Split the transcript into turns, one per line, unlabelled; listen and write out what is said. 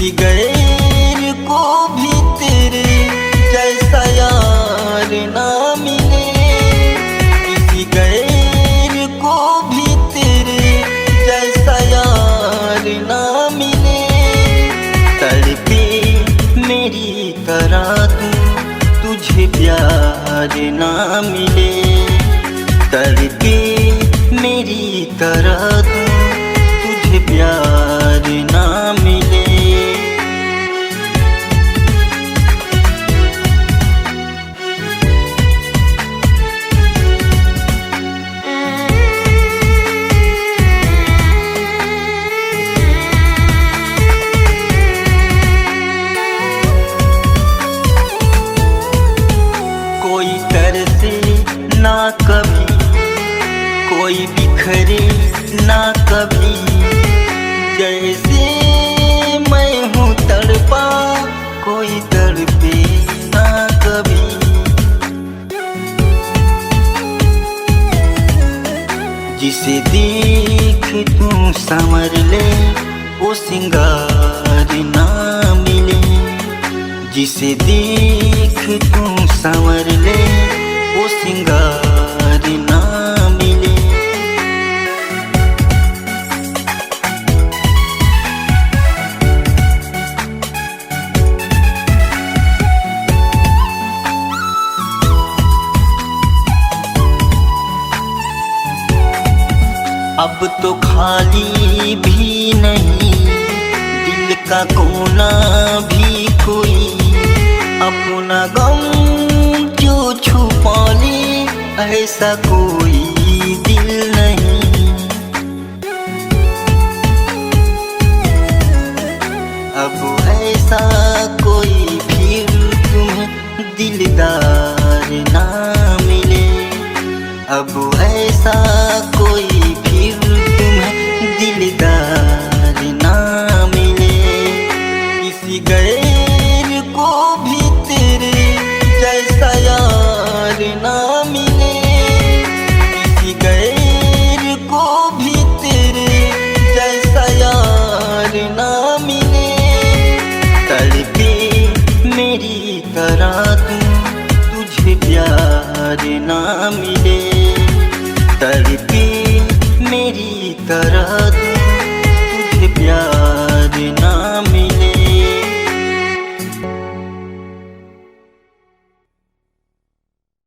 किसी गैर को भी तेरे जैसा यार ना मिले, किसी गैर को भी तेरे जैसा यार ना मिले। तड़पे मेरी तरह तू, तुझे प्यार ना मिले। तड़पे मेरी तरह तू, तुझे प्यार ना मिले। कोई तरसे ना कभी, कोई बिखरे ना कभी, जैसे मैं हूँ तड़पा कोई तड़पे ना कभी। जिसे देख तू संवर ले वो सिंगार ना मिले, जिसे देख तू संवर ले वो सिंगार ना मिले। अब तो खाली भी नहीं, दिल का कोना भी कोई, अपना गम जो छुपा ले ऐसा कोई दिल नहीं। अब ऐसा कोई फिर तुम्हें दिलदार ना मिले, अब ऐसा कोई फिर तुम्हें दिलदार ना मिले। किसी गैर को भी तेरे जैसा यार ना मिले, किसी गैर को भी तेरे जैसा यार ना मिले। तड़पे मेरी तरह तू, तुझे प्यार ना मिले। तड़पे मेरी तरह तू,